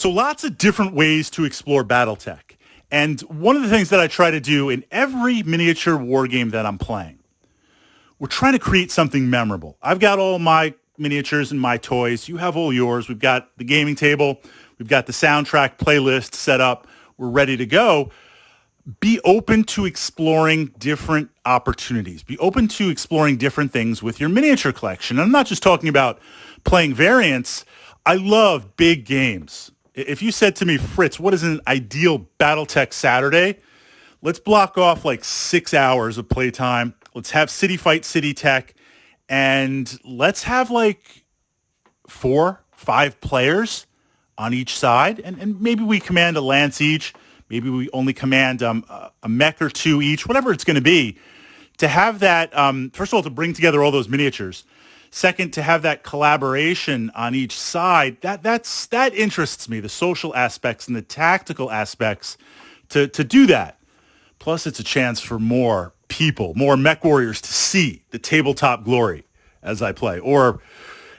So lots of different ways to explore Battletech. And one of the things that I try to do in every miniature war game that I'm playing, we're trying to create something memorable. I've got all my miniatures and my toys. You have all yours. We've got the gaming table. We've got the soundtrack playlist set up. We're ready to go. Be open to exploring different opportunities. Be open to exploring different things with your miniature collection. I'm not just talking about playing variants. I love big games. If you said to me, Fritz, what is an ideal Battletech Saturday? Let's block off like 6 hours of playtime. Let's have City Fight City Tech, and let's have like 4-5 players on each side, and maybe we command a lance each. Maybe we only command a mech or two each, whatever it's going to be. To have that, first of all, to bring together all those miniatures. Second, to have that collaboration on each side, that interests me, the social aspects and the tactical aspects to do that. Plus, it's a chance for more people, more Mechwarriors to see the tabletop glory as I play, or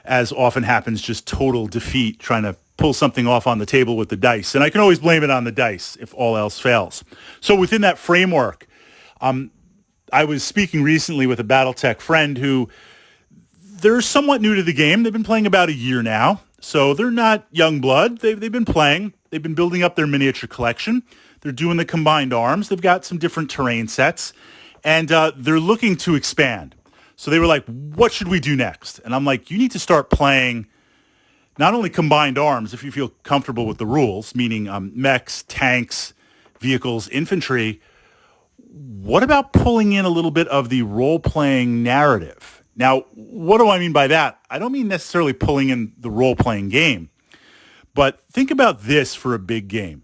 as often happens, just total defeat trying to pull something off on the table with the dice. And I can always blame it on the dice if all else fails. So within that framework, I was speaking recently with a Battletech friend who they're somewhat new to the game. They've been playing about a year now. So they're not young blood. They've been playing. They've been building up their miniature collection. They're doing the combined arms. They've got some different terrain sets. And they're looking to expand. So they were like, what should we do next? And I'm like, you need to start playing not only combined arms, if you feel comfortable with the rules, meaning mechs, tanks, vehicles, infantry. What about pulling in a little bit of the role-playing narrative? Now, what do I mean by that? I don't mean necessarily pulling in the role-playing game, but think about this for a big game.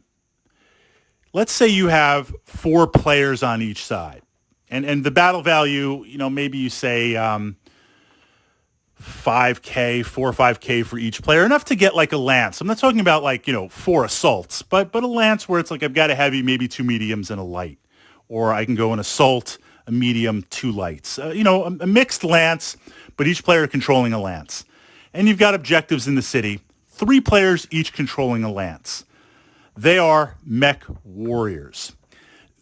Let's say you have 4 players on each side, and the battle value, maybe you say 5K, 4 or 5K for each player, enough to get like a lance. I'm not talking about 4 assaults, but a lance where it's like I've got a heavy, maybe 2 mediums and a light, or I can go an assault, a medium, 2 lights. A mixed lance, but each player controlling a lance. And you've got objectives in the city, 3 players each controlling a lance. They are Mechwarriors.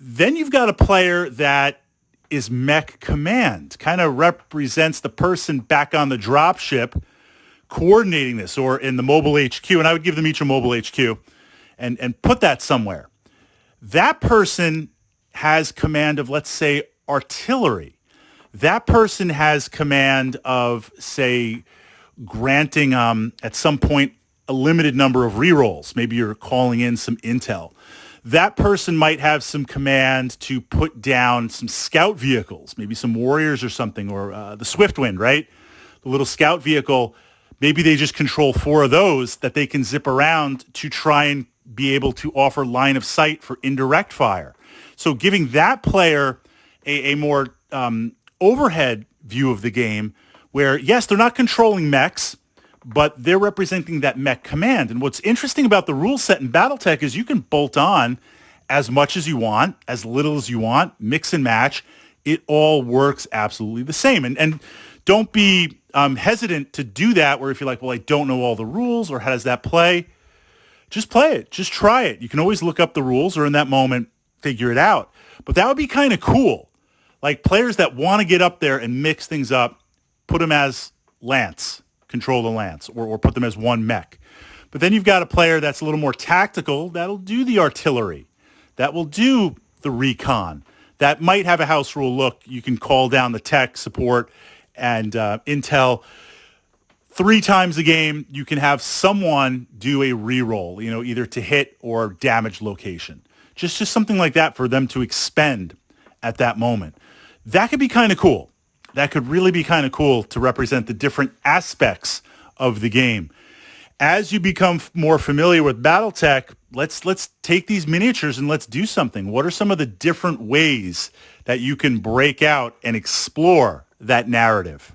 Then you've got a player that is Mechcommander, kind of represents the person back on the dropship coordinating this, or in the mobile HQ, and I would give them each a mobile HQ and put that somewhere. That person has command of, let's say, artillery. That person has command of, say, granting at some point a limited number of rerolls. Maybe you're calling in some intel. That person might have some command to put down some scout vehicles, maybe some warriors or something, or the Swiftwind, right? The little scout vehicle. Maybe they just control 4 of those that they can zip around to try and be able to offer line of sight for indirect fire. So giving that player a more overhead view of the game where, yes, they're not controlling mechs, but they're representing that mech command. And what's interesting about the rule set in Battletech is you can bolt on as much as you want, as little as you want, mix and match. It all works absolutely the same. And don't be hesitant to do that where if you're like, well, I don't know all the rules, or how does that play? Just play it. Just try it. You can always look up the rules, or in that moment, figure it out. But that would be kind of cool. Like players that want to get up there and mix things up, put them as lance, control the lance, or put them as one mech. But then you've got a player that's a little more tactical that'll do the artillery, that will do the recon, that might have a house rule look. You can call down the tech support and intel. 3 times a game, you can have someone do a reroll, either to hit or damage location. Just something like that for them to expend at that moment. That could be kind of cool. That could really be kind of cool to represent the different aspects of the game. As you become more familiar with Battletech, let's take these miniatures and let's do something. What are some of the different ways that you can break out and explore that narrative?